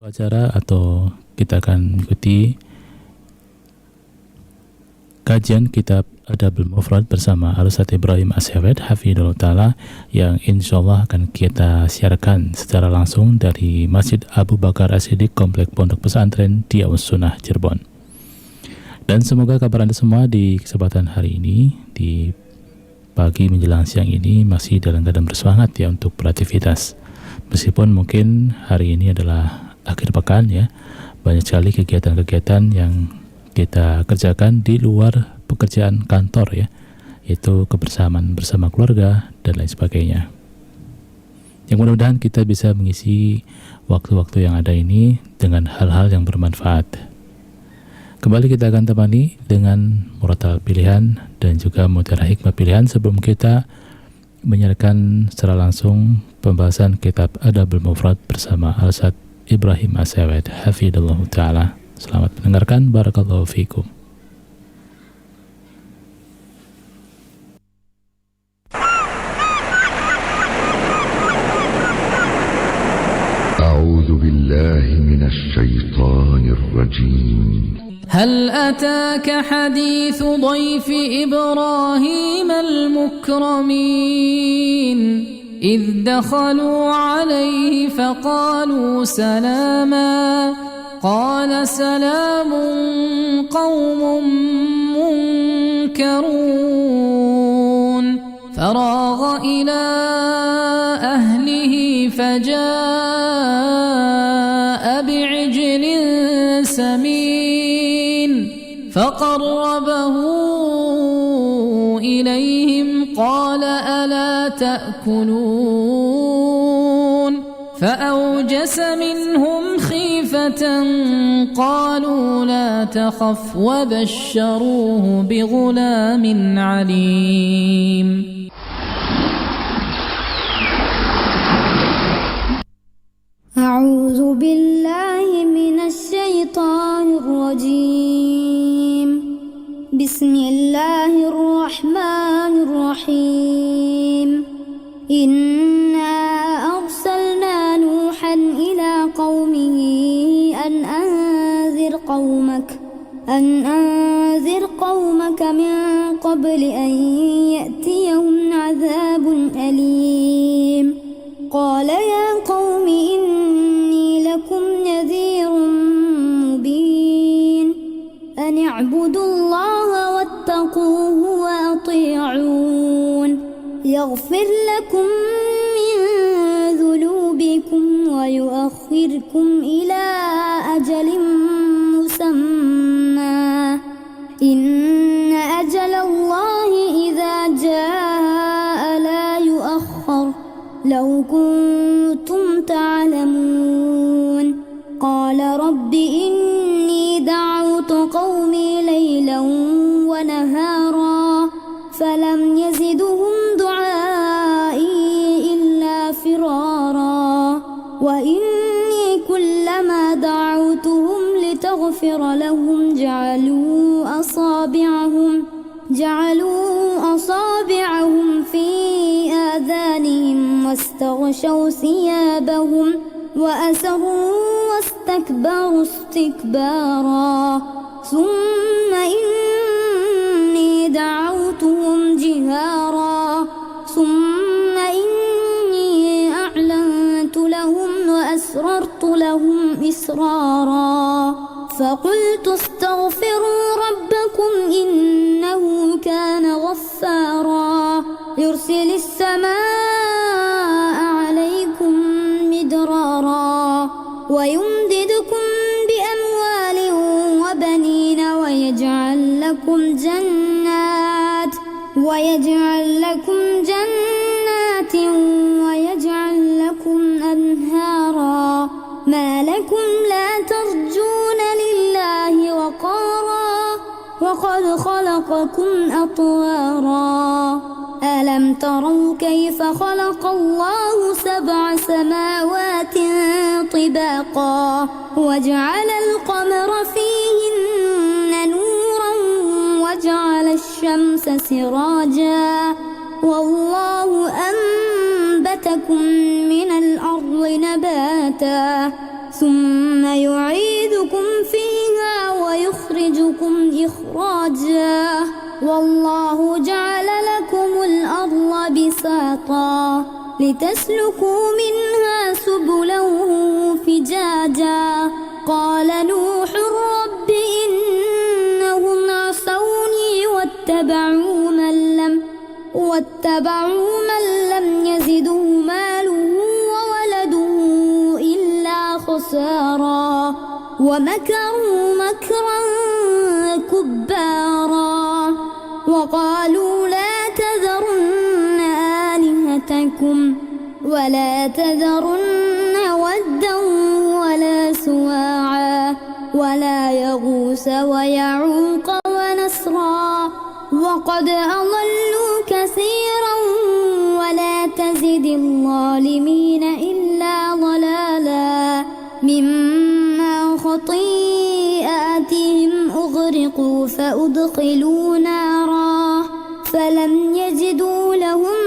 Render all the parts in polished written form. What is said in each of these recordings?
Acara atau kita akan mengikuti kajian kitab Adabul Mufrad bersama Al-Ustaz Ibrahim As-Sawed Hafidhullah Ta'ala yang insyaallah akan kita siarkan secara langsung dari Masjid Abu Bakar As-Siddiq Komplek Pondok Pesantren Diya'us Sunnah Cirebon. Dan semoga kabar Anda semua di kesempatan hari ini, di pagi menjelang siang ini masih dalam keadaan bersemangat ya untuk beraktivitas. Meskipun mungkin hari ini adalah akhir pekan ya, banyak sekali kegiatan-kegiatan yang kita kerjakan di luar pekerjaan kantor ya, yaitu kebersamaan bersama keluarga dan lain sebagainya. Yang mudah-mudahan kita bisa mengisi waktu-waktu yang ada ini dengan hal-hal yang bermanfaat. Kembali kita akan temani dengan murotal pilihan dan juga mutiara hikmah pilihan sebelum kita menyiarkan secara langsung pembahasan kitab Adabul Mufrad bersama Al-Ustaz Ibrahim As-Sawed Hafidhullah Ta'ala. Selamat mendengarkan, barakallahu fikum. A'udzu billahi minasy syaithanir rajim. هل أتاك حديث ضيف إبراهيم المكرمين إذ دخلوا عليه فقالوا سلاما قال سلام قوم منكرون فراغ إلى أهله فجاء بعجل سمين فقربه إليهم قال ألا تأكلون فأوجس منهم خيفة قالوا لا تخف وبشروه بغلام عليم. أعوذ بالله من الشيطان الرجيم. بسم الله الرحمن الرحيم. إنا أرسلنا نوحا إلى قومه أن أنذر قومك من قبل أن يأتيهم عذاب أليم. قال يا قوم إني لكم نذير مبين أن اعبدوا الله واتقوه وأطيعون يغفر لكم من ذنوبكم ويؤخركم إلى أجل مسمى إن أجل الله إذا جاء لا يؤخر لو كنتم تعلمون. قال رب إني دعوت قومي ليلا ونهارا فلم يزدهم دعائي إلا فرارا وإني كلما دعوتهم لتغفر لهم جعلوا أصابعهم في آذانهم واستغشوا ثيابهم وأسروا واستكبروا استكبارا ثم إني دعوتهم جهارا ثم إني أعلنت لهم وأسررت لهم إسرارا فقلت استغفروا ربكم إنه كان غفارا يرسل السماء عليكم مدرارا ويمددكم بأموال وبنين ويجعل لكم جنات ويجعل لكم أنهارا ما لكم لا ترجون لله وقارا وقد خلقكم أطوارا ألم تروا كيف خلق الله 7 سماوات طباقا وجعل القمر فيهن نورا وجعل الشمس سراجا والله أنبتكم من الأرض نباتا ثم يعيدكم فيها ويخرجكم إخراجا والله جعل لكم الأرض بساطا لتسلكوا منها سبلا فجاجا قال نوح رب إنهم عصوني واتبعوا من لم يزده ماله وولده إلا خسارا ومكروا مكرا كبارا وقالوا لا تذرن آلهتكم ولا تذرن ودا ولا سواعا ولا يغوث ويعوق ونسرا وقد أضلوا كثيرا ولا تزد الظالمين إلا ضلالا مما خطيئاتهم أغرقوا فأدخلوا نارا فلم يجدوا لهم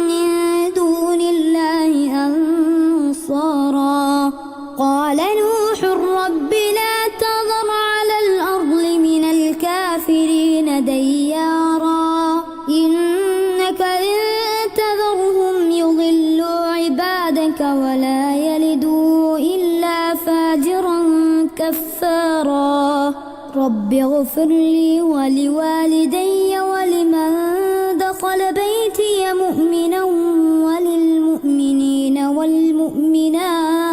من دون الله أنصارا قال نوح رب لا تذر على الأرض من الكافرين ديارا إنك إن تذرهم يضلوا عبادك ولا يلدوا إلا فاجرا كفارا رب اغفر لي ولوالدي ولمن دخل بيتي مؤمنا وللمؤمنين والمؤمنات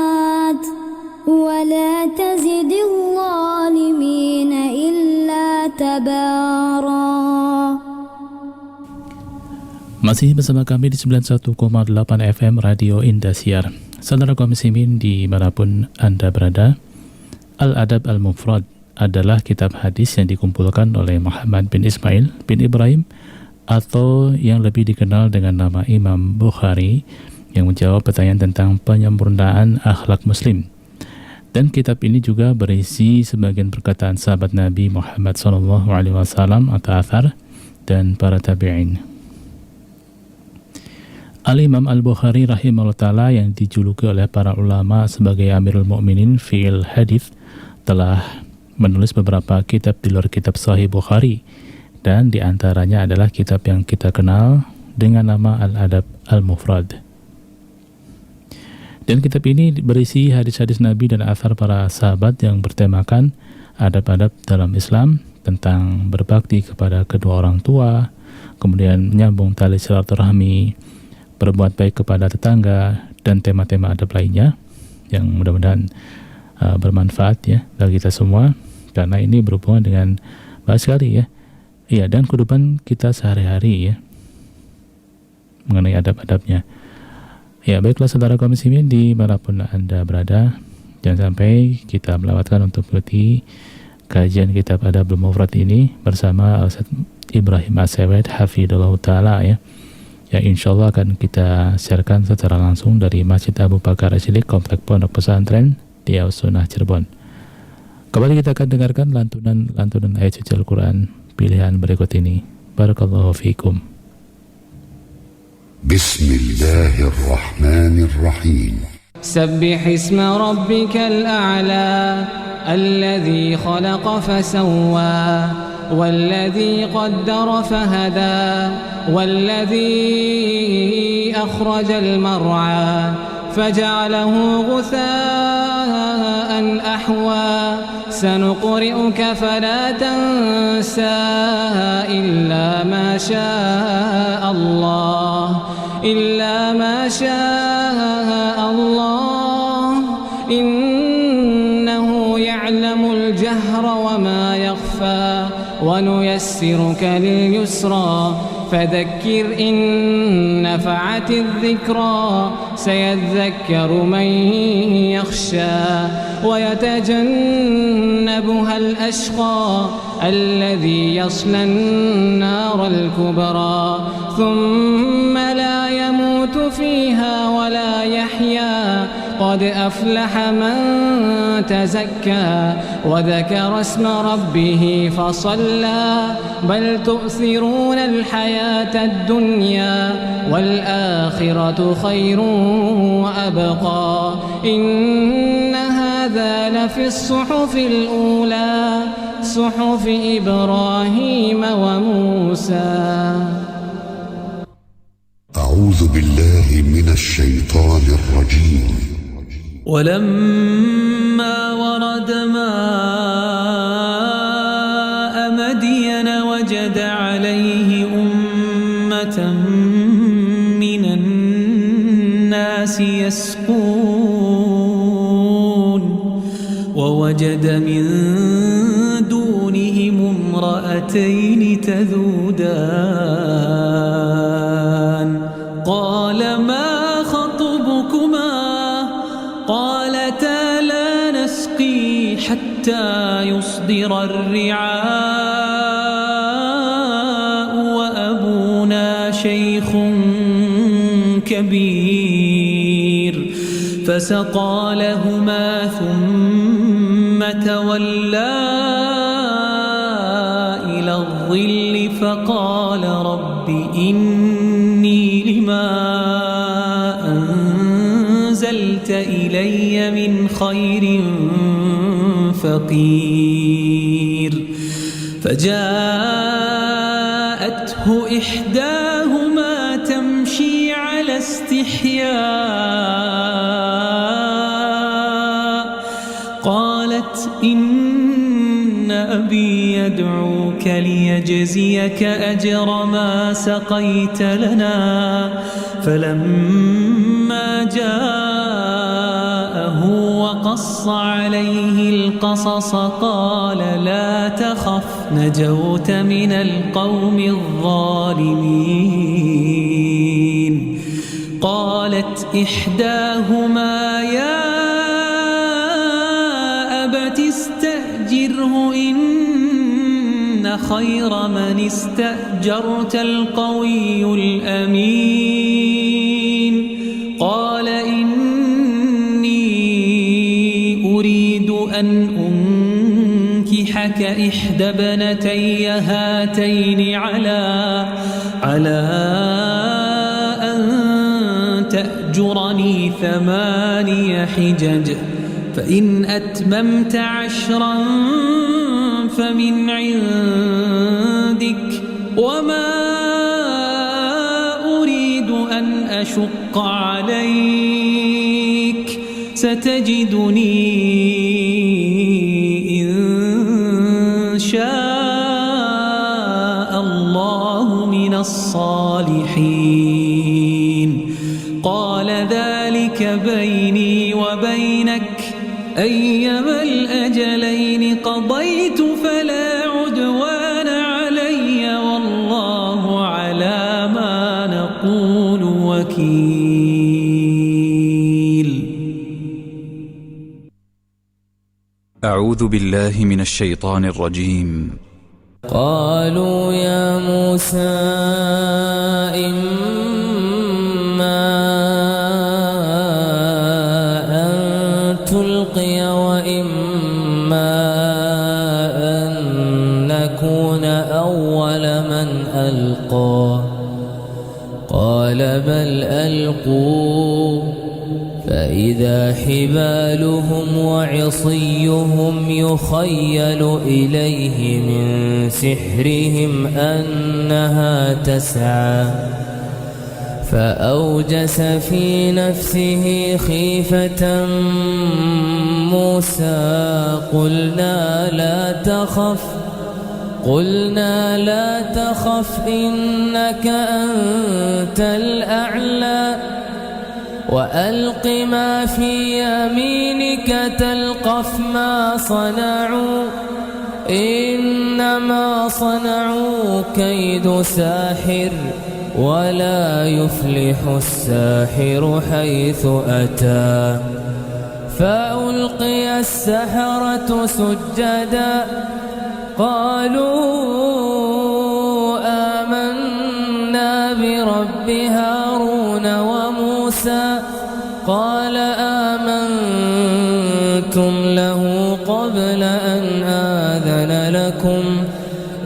ولا تزد الظالمين إلا تبارا. Masih bersama kami di 91,8 FM Radio Indosiar. Saudara kaum muslimin dimanapun Anda berada, Al-Adab Al-Mufrad adalah kitab hadis yang dikumpulkan oleh Muhammad bin Ismail bin Ibrahim atau yang lebih dikenal dengan nama Imam Bukhari, yang menjawab pertanyaan tentang penyempurnaan akhlak muslim. Dan kitab ini juga berisi sebagian perkataan sahabat Nabi Muhammad SAW atau athar dan para tabi'in. Al-Imam Al-Bukhari rahimahullah ta'ala, yang dijuluki oleh para ulama sebagai Amirul Mu'minin fil Hadith, telah menulis beberapa kitab di luar kitab Sahih Bukhari, dan diantaranya adalah kitab yang kita kenal dengan nama Al-Adab Al-Mufrad. Dan kitab ini berisi hadis-hadis Nabi dan athar para sahabat yang bertemakan adab-adab dalam Islam, tentang berbakti kepada kedua orang tua, kemudian menyambung tali silaturahmi, berbuat baik kepada tetangga, dan tema-tema adab lainnya yang mudah-mudahan bermanfaat ya bagi kita semua, karena ini berhubungan dengan baik sekali ya. Iya, dan kehidupan kita sehari-hari ya, mengenai adab-adabnya. Ya, baiklah saudara kaum muslimin dimanapun Anda berada, jangan sampai kita melewatkan untuk mengikuti kajian kitab Adabul Mufrad ini bersama Ustaz Ibrahim As-Sawed hafidhullah ta'ala ya, yang insyaallah akan kita siarkan secara langsung dari Masjid Abu Bakar As-Siddiq Komplek Pondok Pesantren Diyaus Sunnah Cirebon. Kembali kita akan dengarkan lantunan ayat suci Al-Quran pilihan berikut ini. Barakallahu fiikum. Bismillahirrahmanirrahim. سبح اسم ربك الأعلى الذي خلق فسوى والذي قدر فهدى والذي أخرج المرعى فجعله غثاء أحوى سنقرئك فلا تنسى إلا ما شاء الله إنه يعلم الجهر وما يخفى ونيسرك لليسرى فذكر إن نفعت الذكرى سيذكر من يخشى ويتجنبها الأشقى الذي يصلى النار الكبرى ثم لا يموت فيها ولا يحيا قد أفلح من تزكى وذكر اسم ربه فصلى بل تؤثرون الحياة الدنيا والآخرة خير وأبقى إن هذا هذا لفي الصحف الأولى صحف إبراهيم وموسى. أعوذ بالله من الشيطان الرجيم. ولما ورد ماء مدين وجد عليه أمة من الناس يسقون ووجد من دونهم امرأتين تذودان قال ما خطبكما قالتا لا نسقي حتى يصدر الرعاء وأبونا شيخ كبير فسقى لهما ثم تولى إلى الظل فقال رب إني لما أنزلت إلي من خير فقير فجاءته إحداهما تمشي على استحياء قالت إن أبي يدعوك ليجزيك أجر ما سقيت لنا فلما جاءه وقص عليه القصص قال لا تخف نجوت من القوم الظالمين قالت إحداهما يا أبت استأجره إن خير من استأجرت القوي الأمين قال إني أريد أن أنكحك إحدى ابنتي هاتين على أن تأجرني 8 حجج فإن أتممت 10 فمن عندك وما أريد أن أشق عليك ستجدني إن شاء الله من الصالحين قال ذلك بيني وبينك أيما الأجلين قضيت فلا عدوان علي والله على ما نقول وكيل. أعوذ بالله من الشيطان الرجيم. قالوا يا موسى تلقي وإما أن نكون أول من ألقى قال بل ألقوا فإذا حبالهم وعصيهم يخيل إليه من سحرهم أنها تسعى فأوجس في نفسه خيفة موسى قلنا لا تخف إنك أنت الأعلى وألق ما في يمينك تلقف ما صنعوا إنما صنعوا كيد ساحر ولا يفلح الساحر حيث أتى فألقي السحرة سجدا قالوا آمنا برب هارون وموسى قال آمنتم له قبل أن آذن لكم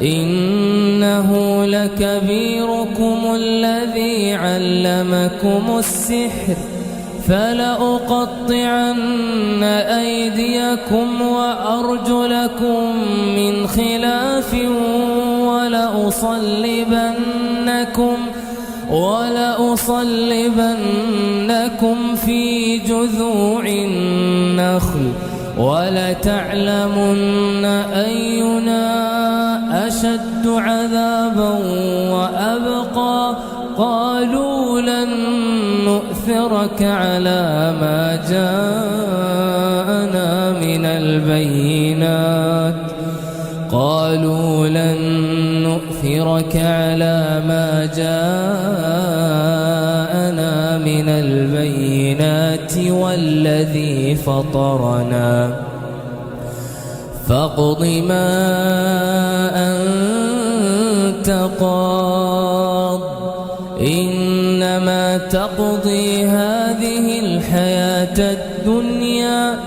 إنه لكبيركم الذي علمكم السحر فلأقطعن أيديكم وأرجلكم من خلاف ولأصلبنكم في جذوع النخل ولتعلمن أينا أشد عذابا وأبقى قالوا لن نؤثرك على ما جاءنا من البينات والذي فطرنا فاقض ما أنت قاض إنما تقضي هذه الحياة الدنيا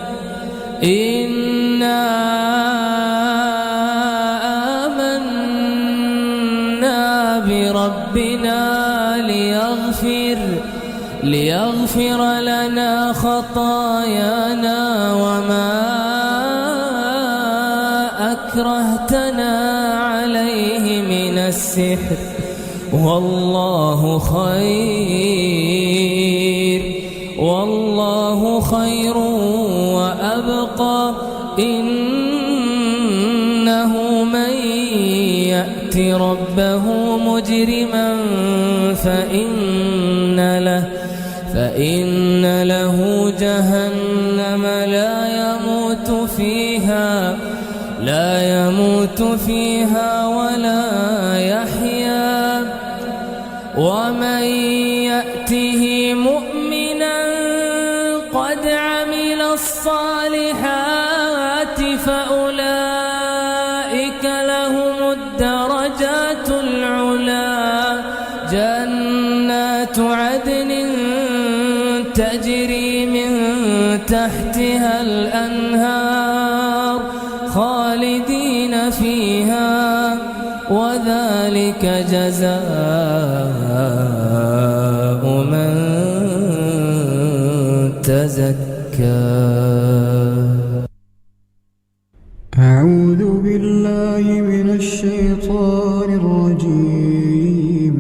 إنا آمنا بربنا ليغفر لنا خطايانا وما أكرهتنا عليه من السحر والله خير وأبقى إنه من يأت ربه مجرما فإن له جهنم لا يموت فيها ولا يحيا ومن يأته مؤمنا قد عمل الصالحات فأولئك لهم الدرجات العلا جنات عدن تجري من تحتها الأنهار خالدين فيها وذلك جزاء من تزكى. أعوذ بالله من الشيطان الرجيم.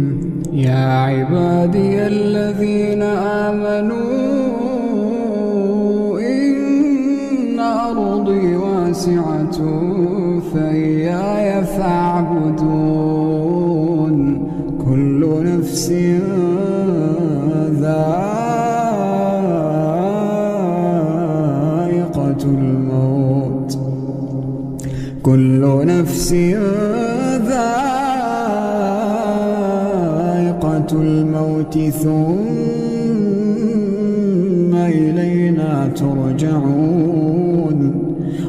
يا عبادي الذين آمنوا إن أرضي واسعة فإياي فاعبدون. كل نفس ذائقة الموت ثم إلينا ترجعون.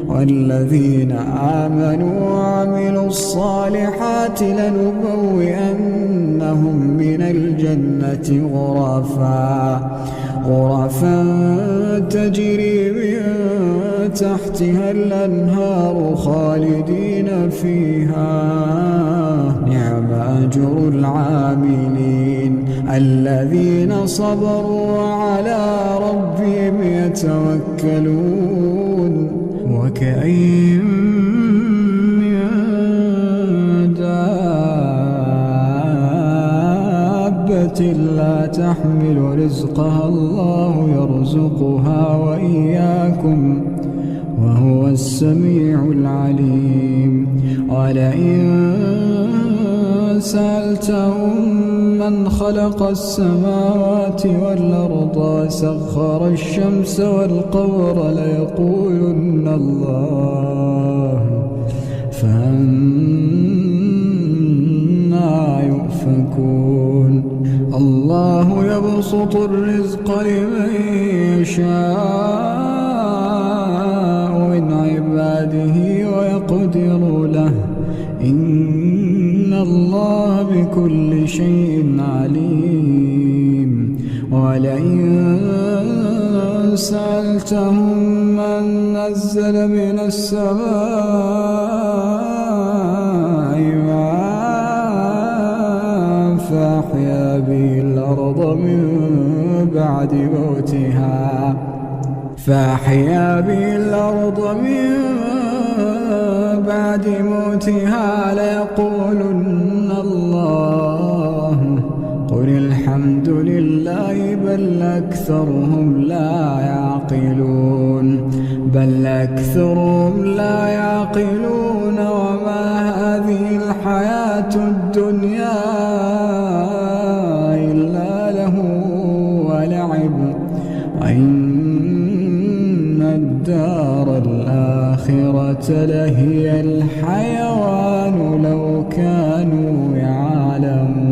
والذين آمنوا وعملوا الصالحات لنبوئنهم من الجنة غرفا تجري من تحتها الأنهار خالدين فيها نعم أجر العاملين الذين صبروا وعلى ربهم يتوكلون. وكأين من دابة لا تحمل رزقها الله يرزقها وإياكم وهو السميع العليم. ولئن سألتهم من خلق السماوات والأرض وسخر الشمس والقمر ليقولن الله فأنى يؤفكون. الله يبسط الرزق لمن يشاء من عباده ويقدر له إن الله بكل شيء عليم. ولئن سألتهم من نزل من السماء ماء فأحيا به الأرض من بعد موتها فأحيا به الأرض من بعد موتها ليقولن الله قل الحمد لله بل أكثرهم لا يعقلون وما هذه الحياة الدنيا إلا له ولعب وإن الدار الآخرة لهي الحيوان لو كانوا يعلمون.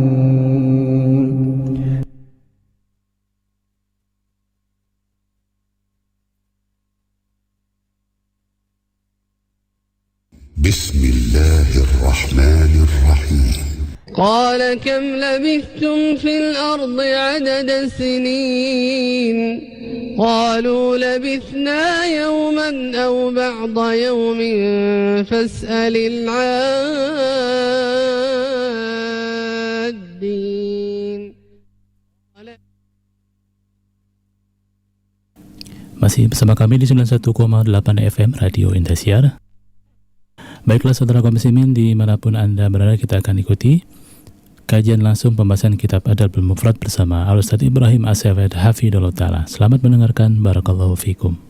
بسم الله الرحمن الرحيم. قال كم لبثتم في الأرض عدد سنين قالوا لبثنا يوما أو بعض يوم فاسأل العادين. Masih bersama kami di 91,8 FM Radio Indosiar. Baiklah saudara kaum muslimin dimanapun Anda berada, kita akan ikuti kajian langsung pembahasan kitab Adabul Mufrad bersama Al-Ustaz Ibrahim As-Sawed Hafidhullah Ta'ala. Selamat mendengarkan, barakallahu fikum.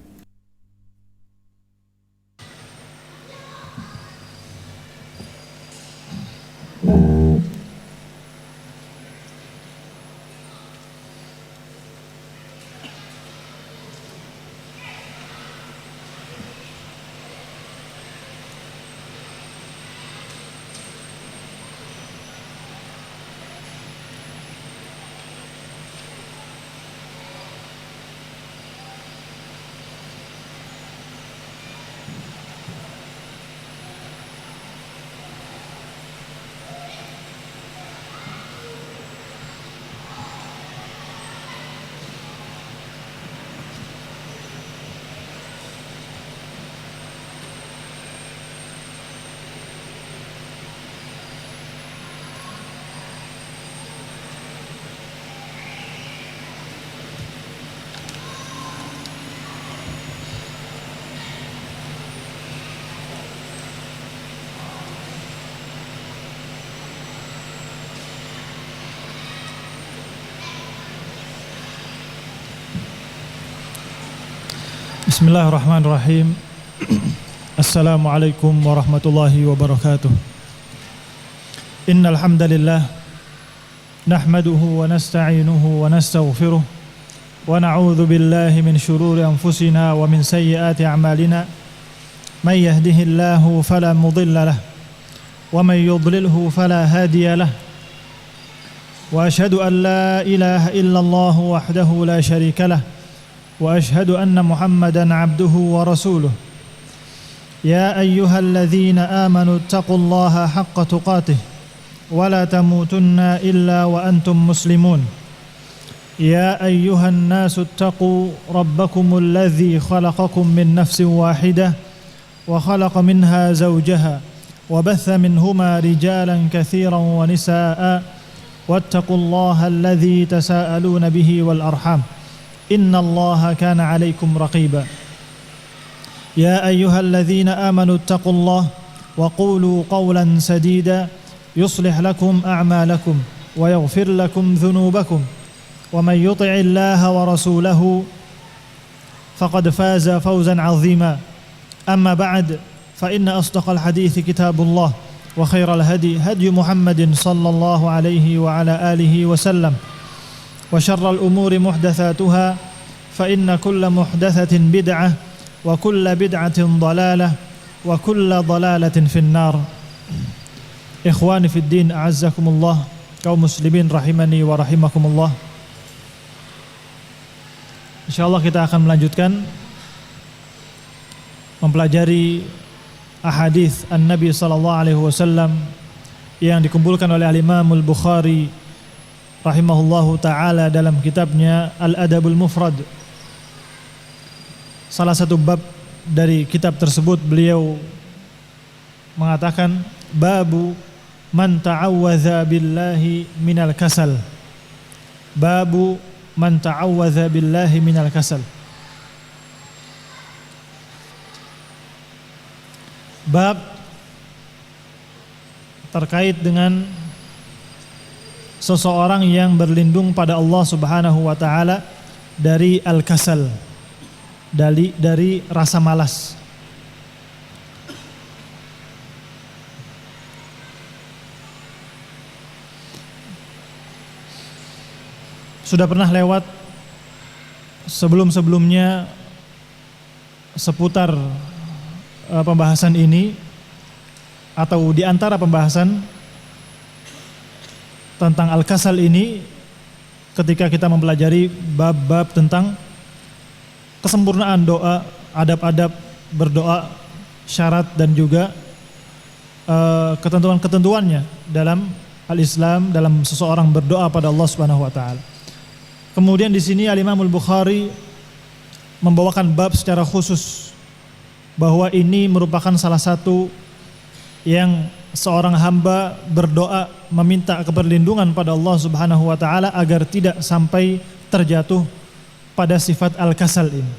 Bismillahirrahmanirrahim. Assalamualaikum warahmatullahi wabarakatuh. Innal hamdalillah nahmaduhu wa nasta'inuhu wa nastaghfiruh wa na'udzu billahi min shururi anfusina wa min sayyiati a'malina. May yahdihillahu fala mudilla lahu wa may yudlilhu fala hadiya lahu. Wa asyhadu an la ilaha illallah wahdahu la syarika lahu وأشهد أن محمدًا عبده ورسوله. يا أيها الذين آمنوا اتقوا الله حق تقاته ولا تموتن إلا وأنتم مسلمون. يا أيها الناس اتقوا ربكم الذي خلقكم من نفس واحدة وخلق منها زوجها وبث منهما رجالا كثيرا ونساء واتقوا الله الذي تساءلون به والأرحام إن الله كان عليكم رقيبا. يا أيها الذين آمنوا اتقوا الله وقولوا قولا سديدا يصلح لكم أعمالكم ويغفر لكم ذنوبكم ومن يطع الله ورسوله فقد فاز فوزا عظيما. أما بعد فإن أصدق الحديث كتاب الله وخير الهدي هدي محمد صلى الله عليه وعلى آله وسلم وشر الأمور محدثاتها فإن كل محدثة بدعة وكل بدعة ضلالة وكل ضلالة في النار. Ikhwani fid din, a'azzakumullah, kaum muslimin rahimani wa rahimakumullah. Insyaallah kita akan melanjutkan mempelajari ahadits an-Nabi sallallahu alaihi wasallam yang dikumpulkan oleh Al-Imam Al-Bukhari rahimahullahu ta'ala dalam kitabnya Al-Adabul Mufrad. Salah satu bab dari kitab tersebut beliau mengatakan babu man ta'awwadza billahi minal kasal. Babu man ta'awwadza billahi minal kasal. Bab terkait dengan seseorang yang berlindung pada Allah Subhanahu wa taala dari al-kasal, dari rasa malas. Sudah pernah lewat sebelum-sebelumnya seputar pembahasan ini, atau di antara pembahasan tentang al-kasal ini ketika kita mempelajari bab-bab tentang kesempurnaan doa, adab-adab berdoa, syarat dan juga ketentuan-ketentuannya dalam al-Islam, dalam seseorang berdoa pada Allah Subhanahu wa taala. Kemudian di sini Al-Imam Al-Bukhari membawakan bab secara khusus bahwa ini merupakan salah satu yang seorang hamba berdoa meminta keperlindungan pada Allah Subhanahu wa taala agar tidak sampai terjatuh pada sifat al-kasal ini.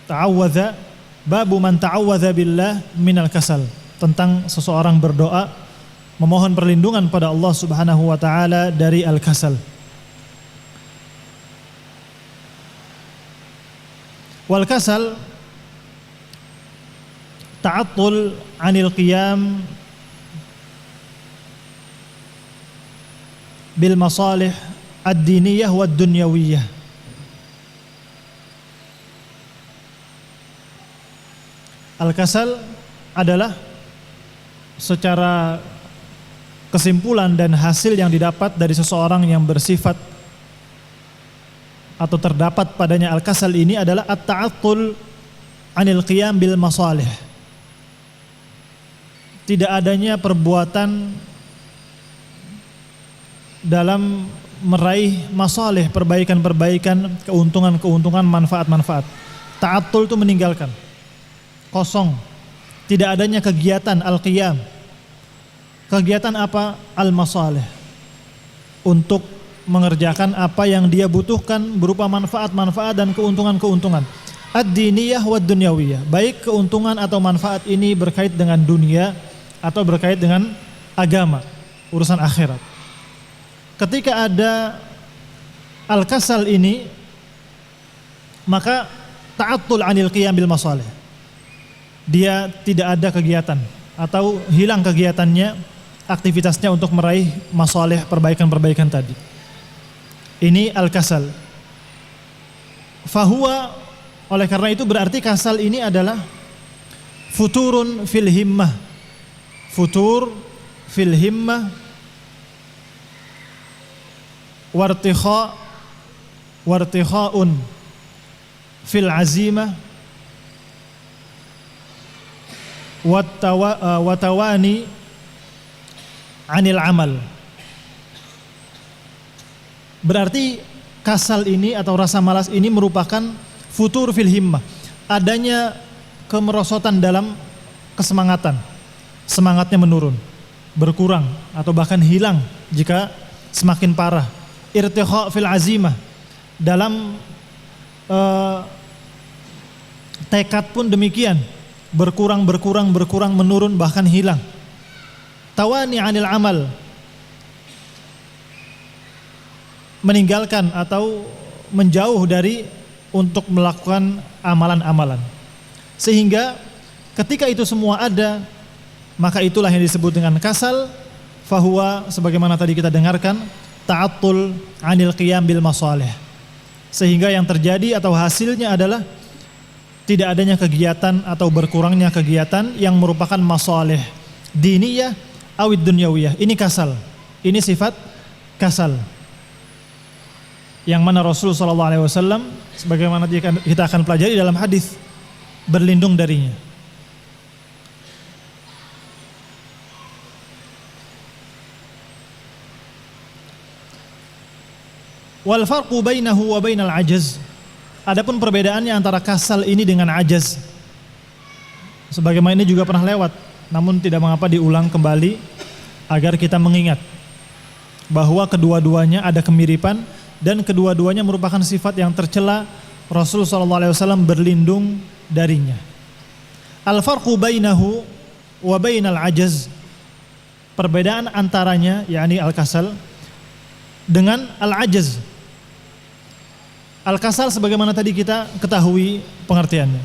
Ta'awwadza, babu man ta'awwadza billah minal kasal, tentang seseorang berdoa memohon perlindungan pada Allah Subhanahu wa taala dari al-kasal. Wal kasal ta'attul 'anil qiyam bil masalih ad-diniyah wad dunyawiyah. Al-kasal adalah secara kesimpulan dan hasil yang didapat dari seseorang yang bersifat atau terdapat padanya al-kasal ini adalah at-ta'attul 'anil qiyam bil masalih. Tidak adanya perbuatan dalam meraih masalih, perbaikan-perbaikan, keuntungan-keuntungan, manfaat-manfaat. Ta'attul itu meninggalkan, kosong, tidak adanya kegiatan al-qiyam. Kegiatan apa? Al-masalih, untuk mengerjakan apa yang dia butuhkan berupa manfaat-manfaat dan keuntungan-keuntungan. Ad-diniyah wad dunyawiyah, baik keuntungan atau manfaat ini berkait dengan dunia atau berkait dengan agama, urusan akhirat. Ketika ada al-kasal ini, maka ta'attul 'anil qiyam bil masalih. Dia tidak ada kegiatan atau hilang kegiatannya, aktivitasnya untuk meraih masalih, perbaikan-perbaikan tadi. Ini al-kasal. Fahuwa, oleh karena itu berarti kasal ini adalah futurun fil himmah. Futur fil himmah wartikha'un fil azimah watawani 'anil amal. Berarti kasal ini atau rasa malas ini merupakan futur fil himmah, adanya kemerosotan dalam kesemangatan, semangatnya menurun, berkurang atau bahkan hilang jika semakin parah. Irtikha fil azimah, dalam tekad pun demikian, berkurang, menurun, bahkan hilang. Tawani 'anil amal, meninggalkan atau menjauh dari untuk melakukan amalan-amalan. Sehingga ketika itu semua ada, maka itulah yang disebut dengan kasal. Fahuwa, sebagaimana tadi kita dengarkan, ta'attul 'anil qiyam bil masalih. Sehingga yang terjadi atau hasilnya adalah tidak adanya kegiatan atau berkurangnya kegiatan yang merupakan masalih diniyah awid dunyawiyah. Ini kasal. Ini sifat kasal, yang mana Rasul SAW, sebagaimana kita akan pelajari dalam hadis, berlindung darinya. Wal farqu bainahu wa bainal ajaz. Adapun perbedaannya antara kasal ini dengan ajaz, sebagaimana ini juga pernah lewat, namun tidak mengapa diulang kembali agar kita mengingat bahwa kedua-duanya ada kemiripan, dan kedua-duanya merupakan sifat yang tercela. Rasul SAW berlindung darinya. Al-farqu bainahu wa bainal ajaz, perbedaan antaranya yakni al-kasal dengan al-ajaz. Al-kasal sebagaimana tadi kita ketahui pengertiannya.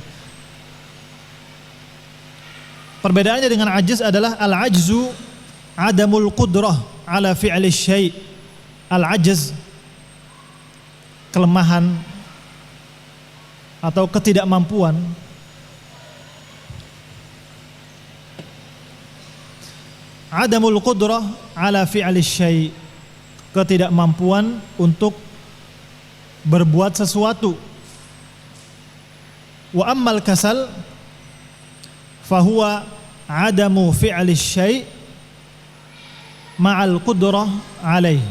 Perbedaannya dengan ajaz adalah al-ajzu adamul qudrah ala fi'li syai'. Al-ajaz kelemahan atau ketidakmampuan adamul qudrah ala fi'li syai', ketidakmampuan untuk berbuat sesuatu. Wa ammal kasal fahuwa adamu fi'li syai' ma'al qudrah alaih.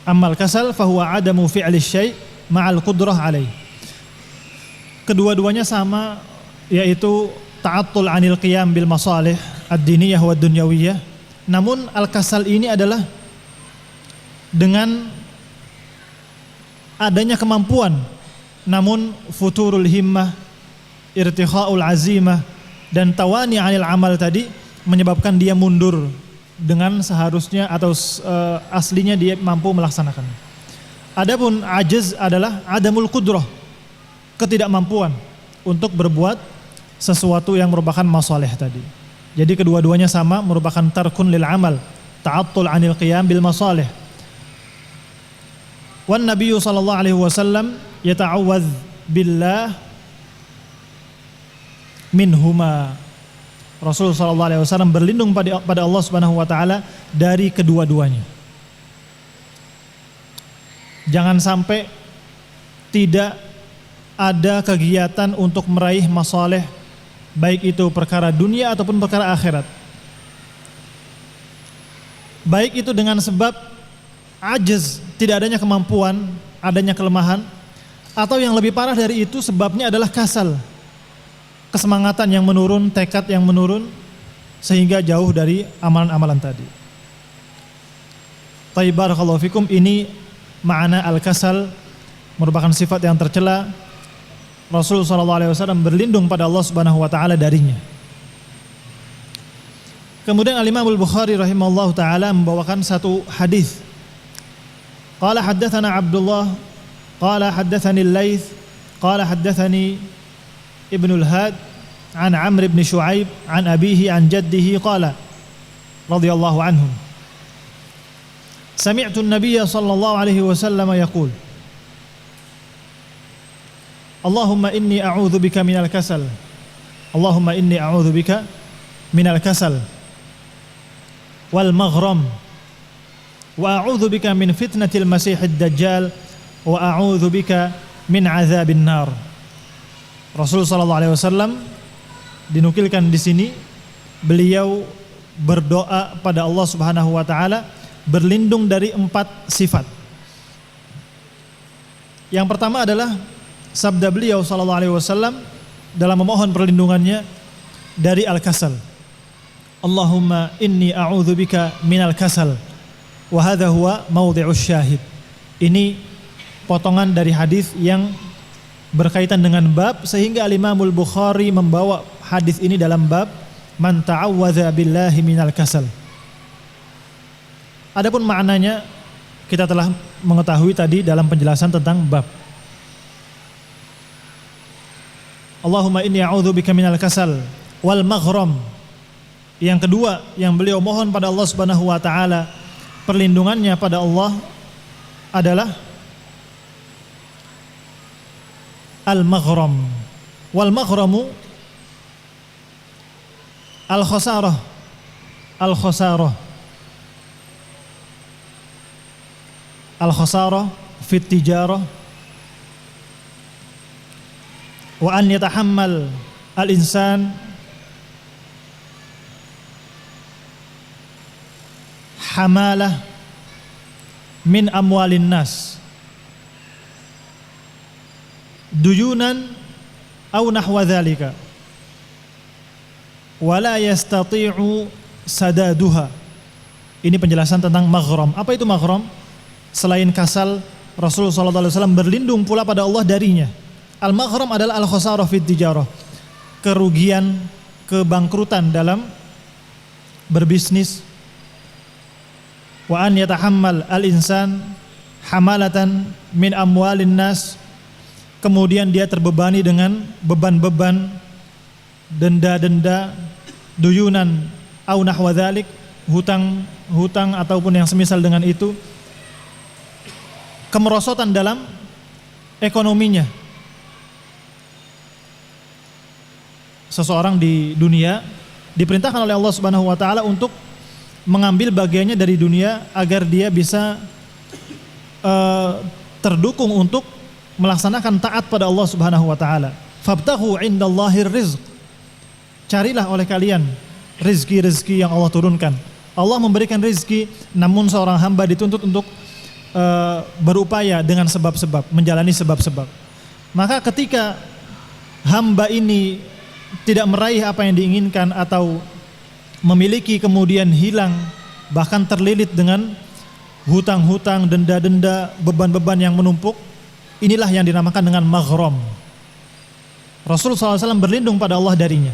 Ammal kasal fahuwa adamu fi'li syai' ma'al qudrah alaih. Kedua-duanya sama, yaitu ta'attul 'anil qiyam bil masalih ad-diniyah wa dunyawiyah. Namun al-kasal ini adalah dengan adanya kemampuan, namun futurul himmah, irtikha'ul azimah, dan tawani 'anil amal tadi menyebabkan dia mundur dengan seharusnya atau aslinya dia mampu melaksanakan. Adapun ajaz adalah adamul qudrah, ketidakmampuan untuk berbuat sesuatu yang merupakan masalih tadi. Jadi kedua-duanya sama, merupakan tarkun lil amal, ta'attul 'anil qiyam bil masalih. Wan nabiyyu sallallahu alaihi wasallam yata'awwadz billah minhuma. Rasul sallallahu alaihi wasallam berlindung pada Allah Subhanahu wa taala dari kedua-duanya. Jangan sampai tidak ada kegiatan untuk meraih masalih, baik itu perkara dunia ataupun perkara akhirat. Baik itu dengan sebab ajaz, tidak adanya kemampuan, adanya kelemahan, atau yang lebih parah dari itu sebabnya adalah kasal, kesemangatan yang menurun, tekad yang menurun, sehingga jauh dari amalan-amalan tadi. Tayyib, barakallahu fikum. Ini makna al-kasal, merupakan sifat yang tercela. Rasul SAW berlindung pada Allah Subhanahu wa taala darinya. Kemudian Al-Imam Al-Bukhari rahimahullah taala membawakan satu hadis. Qala haddatsana Abdullah qala haddatsani Al-Laits qala haddatsani Ibnu Al-Had an Amr bin Shu'aib an abihi an jaddihi qala radhiyallahu anhum sami'tu an-nabiyya sallallahu alaihi wasallam yaqul Allahumma inni a'udzu bika minal kasal. Allahumma inni a'udzu bika minal kasal wal maghram wa a'udzu bika min fitnatil masiihid dajjal wa a'udzu bika min azabin nar. Rasul sallallahu alaihi wasallam dinukilkan di sini beliau berdoa pada Allah Subhanahu wa taala berlindung dari 4 sifat. Yang pertama adalah sabda beliau sallallahu alaihi wasallam dalam memohon perlindungannya dari al-kasal. Allahumma inni a'udzubika minal kasal. Wa hadza huwa mawdhi'us syahid. Ini potongan dari hadis yang berkaitan dengan bab, sehingga Al-Imam Al-Bukhari membawa hadis ini dalam bab man ta'awwadza billahi minal kasal. Adapun maknanya kita telah mengetahui tadi dalam penjelasan tentang bab. Allahumma inni a'udzubika minal kasal wal maghram. Yang kedua yang beliau mohon pada Allah Subhanahu wa taala perlindungannya pada Allah adalah al-maghram. Wal maghramu al-khasarah. Al-khasarah. Al-khasarah fit tijarah wa an yatahammal al-insan hamalah min amwalin nas duyunan aw nahwa dzalika. wala yastati'u sadaduha. Ini penjelasan tentang maghram. Apa itu maghram? Selain kasal, Rasulullah SAW berlindung pula pada Allah darinya. Al-maghram adalah al-khasarah fid tijarah, kerugian, kebangkrutan dalam berbisnis. Wa an yatahammal al-insan hamalatan min amwalin nas, kemudian dia terbebani dengan beban-beban, denda-denda, duyunan au nahwa dzalik, hutang ataupun yang semisal dengan itu, kemerosotan dalam ekonominya. Seseorang di dunia diperintahkan oleh Allah Subhanahu wa taala untuk mengambil bagiannya dari dunia agar dia bisa terdukung untuk melaksanakan taat pada Allah Subhanahu wa taala. Fabtaghu 'indallahir rizq. Carilah oleh kalian rezeki-rezeki yang Allah turunkan. Allah memberikan rezeki, namun seorang hamba dituntut untuk berupaya dengan sebab-sebab, menjalani sebab-sebab. Maka ketika hamba ini tidak meraih apa yang diinginkan atau memiliki kemudian hilang, bahkan terlilit dengan hutang-hutang, denda-denda, beban-beban yang menumpuk, inilah yang dinamakan dengan maghram. Rasulullah SAW berlindung pada Allah darinya.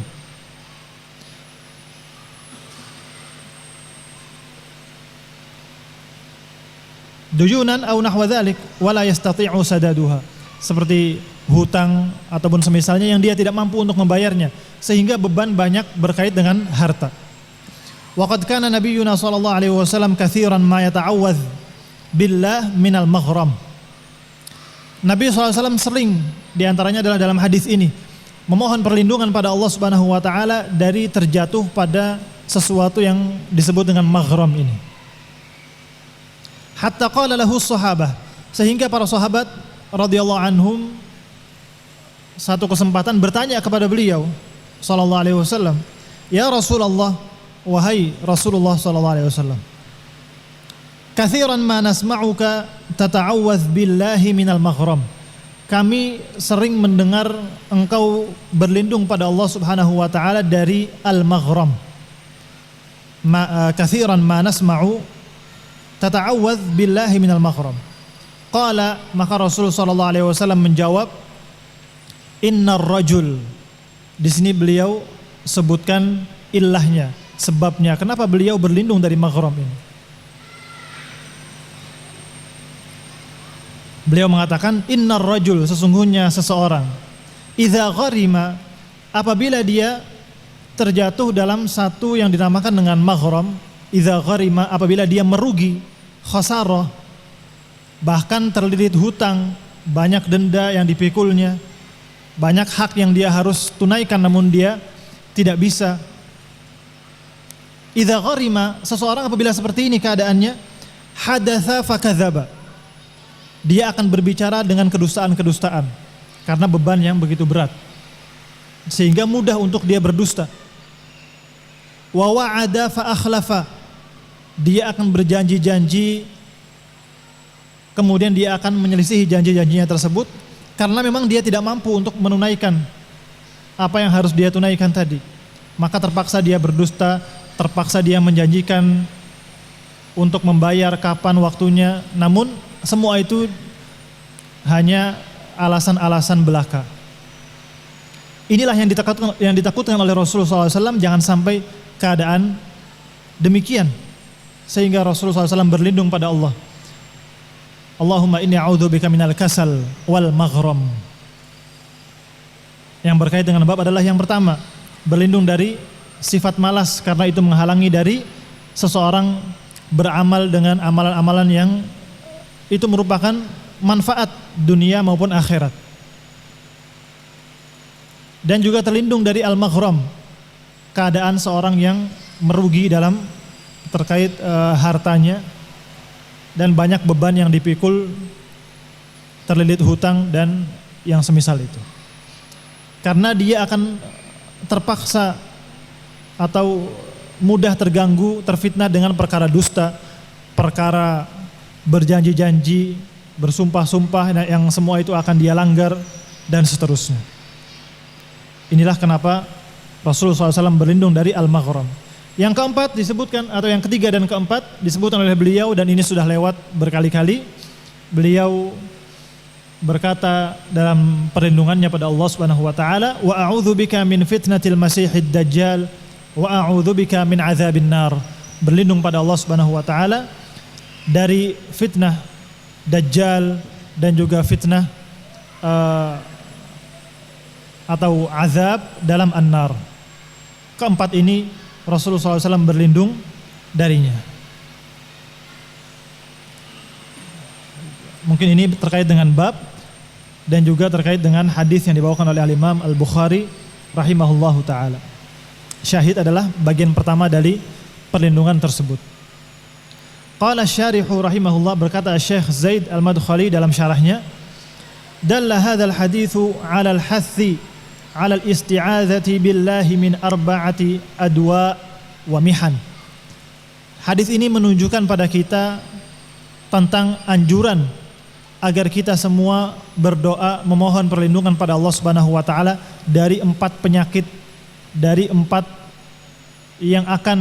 Duyunan au nahwa dzalik wala yastati'u sadaduha, seperti hutang ataupun semisalnya yang dia tidak mampu untuk membayarnya, sehingga beban banyak berkait dengan harta. Wa qad kana nabiyyuna sallallahu alaihi wasallam katsiran ma yata'awwadz billah minal maghram. Nabi SAW sering, diantaranya adalah dalam hadis ini, memohon perlindungan pada Allah Subhanahu wa taala dari terjatuh pada sesuatu yang disebut dengan maghram ini. Hatta qala lahu sahabah, sehingga para sahabat radhiyallahu anhum satu kesempatan bertanya kepada beliau sallallahu alaihi wasallam, "Ya Rasulullah, wahai Rasulullah sallallahu alaihi wasallam, katsiran ma nasma'uka tata'awwadz billahi minal maghram." Kami sering mendengar engkau berlindung pada Allah Subhanahu wa taala dari al-maghram. Katsiran ma nasma'u tata'awwadz billahi minal maghram. Qala, maka Rasul sallallahu alaihi wasallam menjawab, innar rajul. Di sini beliau sebutkan illahnya, sebabnya kenapa beliau berlindung dari maghram ini. Beliau mengatakan innar rajul, sesungguhnya seseorang, idza gharima, apabila dia terjatuh dalam satu yang dinamakan dengan maghram, idza gharima, apabila dia merugi, khasarah, bahkan terlilit hutang, banyak denda yang dipikulnya, banyak hak yang dia harus tunaikan namun dia tidak bisa. Idza gharima, seseorang apabila seperti ini keadaannya, hadatsa fakadzaba, dia akan berbicara dengan kedustaan-kedustaan karena beban yang begitu berat, sehingga mudah untuk dia berdusta. Wa wa'ada fa akhlafa, dia akan berjanji-janji, kemudian dia akan menyelisihi janji-janjinya tersebut karena memang dia tidak mampu untuk menunaikan apa yang harus dia tunaikan tadi. Maka terpaksa dia berdusta, terpaksa dia menjanjikan untuk membayar kapan waktunya, namun semua itu hanya alasan-alasan belaka. Inilah yang ditakutkan oleh Rasulullah SAW, jangan sampai keadaan demikian. Sehingga Rasulullah SAW berlindung pada Allah. Allahumma inni a'udzubika minal kasal wal maghram. Yang berkait dengan bab adalah yang pertama, berlindung dari sifat malas, karena itu menghalangi dari seseorang beramal dengan amalan-amalan yang itu merupakan manfaat dunia maupun akhirat. Dan juga terlindung dari al-maghram, keadaan seorang yang merugi dalam terkait hartanya dan banyak beban yang dipikul, terlilit hutang dan yang semisal itu. Karena dia akan terpaksa atau mudah terganggu, terfitnah dengan perkara dusta, perkara berjanji-janji, bersumpah-sumpah yang semua itu akan dia langgar dan seterusnya. Inilah kenapa Rasulullah SAW berlindung dari al-maghram. Yang keempat disebutkan, atau yang ketiga dan keempat disebutkan oleh beliau, dan ini sudah lewat berkali-kali. Beliau berkata dalam perlindungannya pada Allah Subhanahu wa taala, wa a'udzubika min fitnatil masiihid dajjal wa a'udzubika min adzabin nar. Berlindung pada Allah Subhanahu wa taala dari fitnah dajjal dan juga fitnah atau azab dalam an-nar. Keempat ini Rasulullah SAW berlindung darinya. Mungkin ini terkait dengan bab dan juga terkait dengan hadis yang dibawakan oleh Al-Imam Al-Bukhari rahimahullahu ta'ala. Syahid adalah bagian pertama dari perlindungan tersebut. Qala syarihu rahimahullah, berkata Syekh Zaid Al-Madkhali dalam syarahnya, dalla hadzal haditsu 'ala al-hathi 'ala al-isti'adzati billahi min arba'ati adwa wa mihan. Hadis ini menunjukkan pada kita tentang anjuran agar kita semua berdoa memohon perlindungan pada Allah Subhanahu wa taala dari 4 penyakit, dari 4 yang akan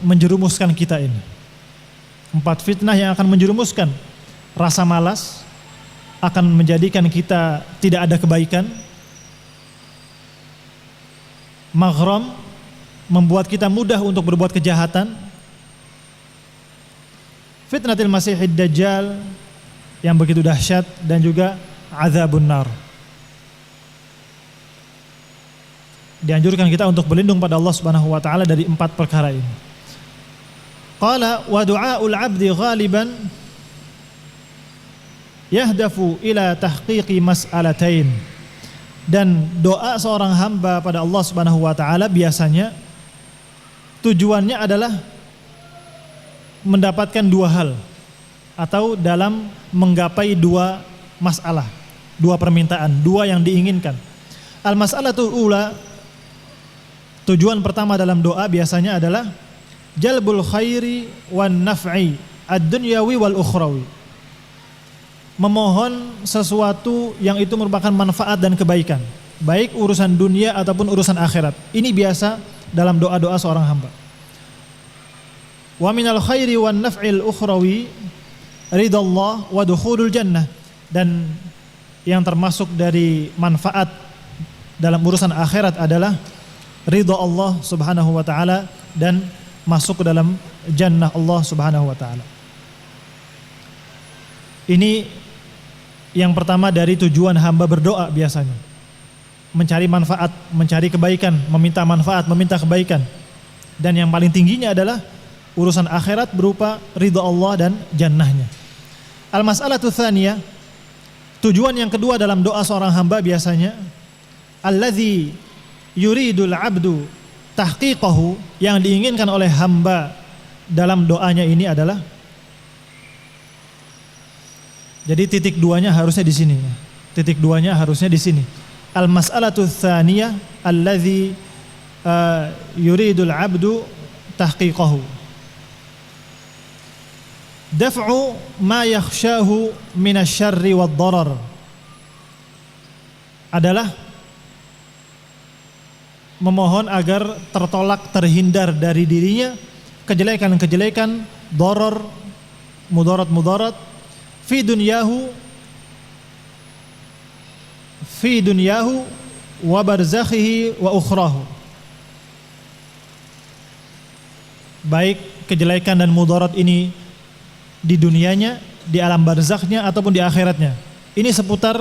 menjerumuskan kita ini. 4 fitnah yang akan menjerumuskan. Rasa malas akan menjadikan kita tidak ada kebaikan. Maghram membuat kita mudah untuk berbuat kejahatan. Fitnatil Masiihid Dajjal yang begitu dahsyat, dan juga azabun nar. Dianjurkan kita untuk berlindung pada Allah Subhanahu wa taala dari 4 perkara ini. Qala wa du'aul 'abdi ghaliban yahdafu ila tahqiqi mas'alatain. Dan doa seorang hamba pada Allah Subhanahu wa taala biasanya tujuannya adalah mendapatkan 2 hal, atau dalam menggapai 2 masalah, 2 permintaan, 2 yang diinginkan. Al-mas'alatul ula, tujuan pertama dalam doa biasanya adalah jalbul khairi wan naf'i ad-dunyawi wal ukhrawi. Memohon sesuatu yang itu merupakan manfaat dan kebaikan, baik urusan dunia ataupun urusan akhirat. Ini biasa dalam doa-doa seorang hamba. Wa minal khairi wan naf'il ukhrawi ridallah wa dukhulul jannah. Dan yang termasuk dari manfaat dalam urusan akhirat adalah ridha Allah Subhanahu wa taala dan masuk ke dalam jannah Allah Subhanahu wa taala. Ini yang pertama dari tujuan hamba berdoa biasanya. Mencari manfaat, mencari kebaikan, meminta manfaat, meminta kebaikan. Dan yang paling tingginya adalah urusan akhirat berupa ridha Allah dan jannahnya. Al-mas'alatu tsaniyah, tujuan yang kedua dalam doa seorang hamba biasanya allazi yuridul 'abdu tahqiqahu, yang diinginkan oleh hamba dalam doanya ini adalah, jadi titik 2-nya harusnya di sini. Titik 2-nya harusnya di sini. Al-mas'alatu tsaniyah allazi yuridul 'abdu tahqiqahu. Daf'u ma yakhshahu minasyarri wad-darar. Adalah memohon agar tertolak, terhindar dari dirinya kejelekan-kejelekan, darar, mudarat-mudarat fi dunyahu wa barzakhihi wa ukhrahu. Baik kejelekan dan mudarat ini di dunianya, di alam barzakhnya ataupun di akhiratnya. Ini seputar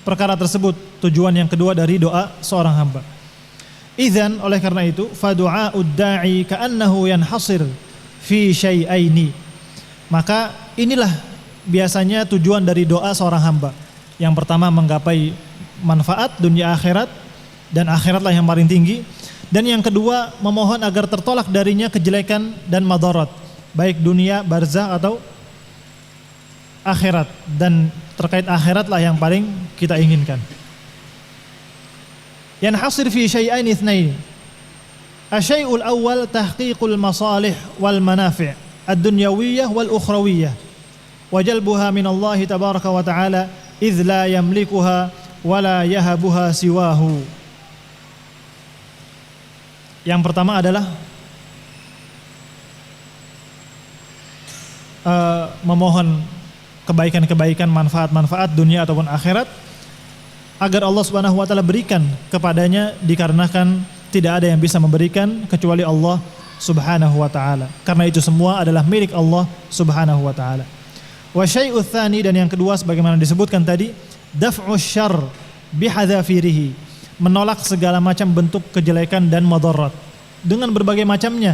perkara tersebut, tujuan yang kedua dari doa seorang hamba. Idzan, oleh karena itu, fa du'a'ud da'i ka'annahu yanhasir fi syai'aini. Maka inilah biasanya tujuan dari doa seorang hamba. Yang pertama menggapai manfaat dunia akhirat, dan akhiratlah yang paling tinggi. Dan yang kedua memohon agar tertolak darinya kejelekan dan madarat, baik dunia, barzakh atau akhirat. Dan terkait akhiratlah yang paling kita inginkan. Yanhasir fi syai'ain itsnain. Asy-syai'ul awwal tahqiqul masalih wal manafi' ad-dunyawiyyah wal ukhrawiyyah wa jalbuha min Allah tabaraka wa ta'ala idz la yamlikuha wala yahabuha siwahu. Yang pertama adalah memohon kebaikan-kebaikan, manfaat-manfaat dunia ataupun akhirat agar Allah Subhanahu wa taala berikan kepadanya, dikarenakan tidak ada yang bisa memberikan kecuali Allah Subhanahu wa taala. Karena itu semua adalah milik Allah Subhanahu wa taala. Wa syai'u tsani, dan yang kedua sebagaimana disebutkan tadi, daf'u syarr bihadzafirihi, menolak segala macam bentuk kejelekan dan madarat dengan berbagai macamnya,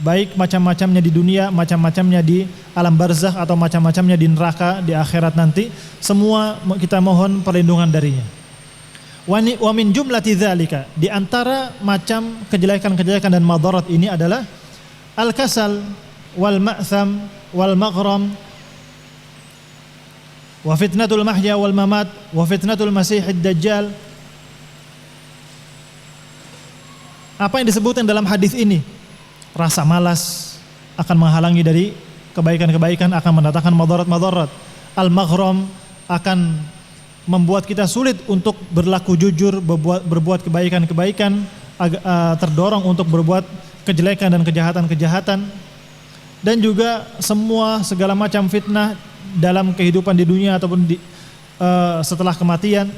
baik macam-macamnya di dunia, macam-macamnya di alam barzakh, atau macam-macamnya di neraka di akhirat nanti, semua kita mohon perlindungan darinya. Wa min jumlati dzalika, di antara macam kejelekan-kejelekan dan madarat ini adalah al-kasal wal ma'tham wal maghram wa fitnatul mahya wal mamat wa fitnatul masihid dajjal. Apa yang disebutkan dalam hadis ini? Rasa malas akan menghalangi dari kebaikan-kebaikan, akan mendatangkan madarat-madarat. Al-maghram akan membuat kita sulit untuk berlaku jujur, berbuat kebaikan-kebaikan, terdorong untuk berbuat kejelekan dan kejahatan-kejahatan, dan juga segala macam fitnah dalam kehidupan di dunia ataupun setelah kematian.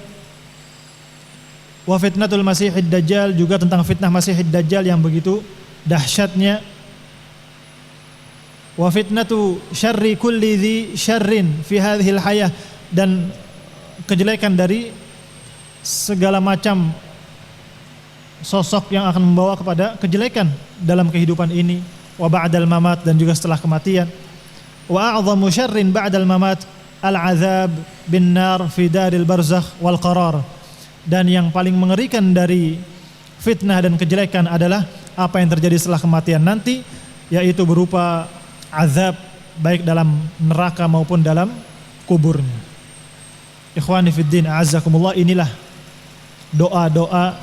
Wa fitnatul masihid dajjal, juga tentang fitnah masihid dajjal yang begitu dahsyatnya. Wa fitnatu syarri kulli dzi syarrin fi hadhil hayah, dan kejelekan dari segala macam sosok yang akan membawa kepada kejelekan dalam kehidupan ini. Wa ba'dal mamat, dan juga setelah kematian. Wa a'zamu syarrin ba'dal mamat al-'adzab bin nar fi daril barzakh wal qarar, dan yang paling mengerikan dari fitnah dan kejelekan adalah apa yang terjadi setelah kematian nanti, yaitu berupa azab baik dalam neraka maupun dalam kuburnya. Ikhwani fiddin, a'azzakumullah, inilah doa-doa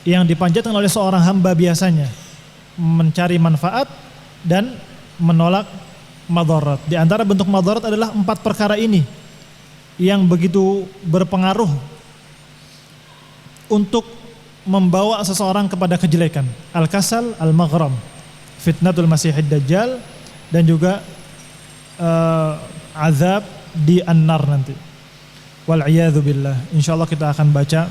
yang dipanjatkan oleh seorang hamba biasanya, mencari manfaat dan menolak madarat. Di antara bentuk madarat adalah 4 perkara ini yang begitu berpengaruh untuk membawa seseorang kepada kejelekan. Al-kasal, al-maghram, fitnatul masihid dajjal, dan juga azab di an-nar nanti. Wal'iyadzu billah. Insyaallah kita akan baca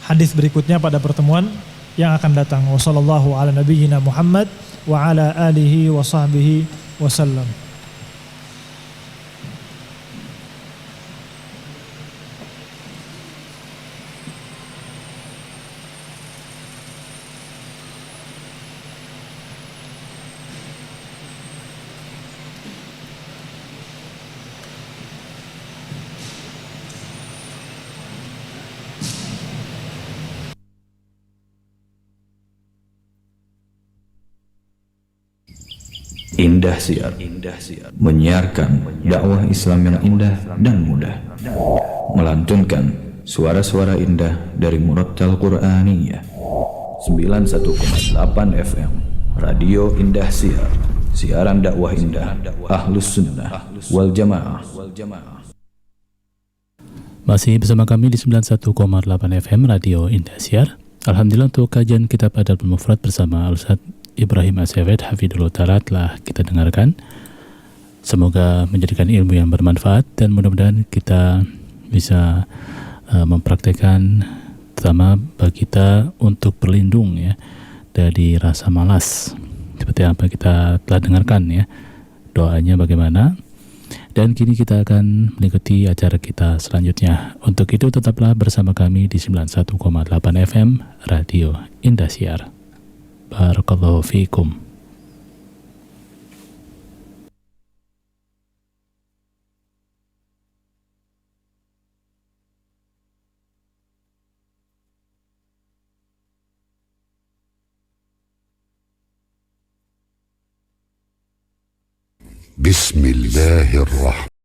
hadis berikutnya pada pertemuan yang akan datang. Wassallallahu ala nabiyyina Muhammad wa ala alihi wa sahbihi wasallam. Indah Siar menyiarkan dakwah Islam yang indah dan mudah, melantunkan suara-suara indah dari Murattal Qur'aniyah. 91,8 FM Radio Indah Siar, siaran dakwah indah Ahlus Sunnah wal Jamaah. Masih bersama kami di 91,8 FM Radio Indah Siar. Alhamdulillah, untuk kajian kitab Adabul Mufrad bersama Al-Ustaz Ibrahim As-Syafi'id hafidhullah ta'ala telah kita dengarkan. Semoga menjadikan ilmu yang bermanfaat, dan mudah-mudahan kita bisa mempraktekkan, terutama bagi kita untuk berlindung ya dari rasa malas, seperti apa kita telah dengarkan ya doanya bagaimana. Dan kini kita akan mengikuti acara kita selanjutnya. Untuk itu tetaplah bersama kami di 91,8 FM Radio Indah Siar. Barakallahu fiikum. Bismillahirrahmanirrahim.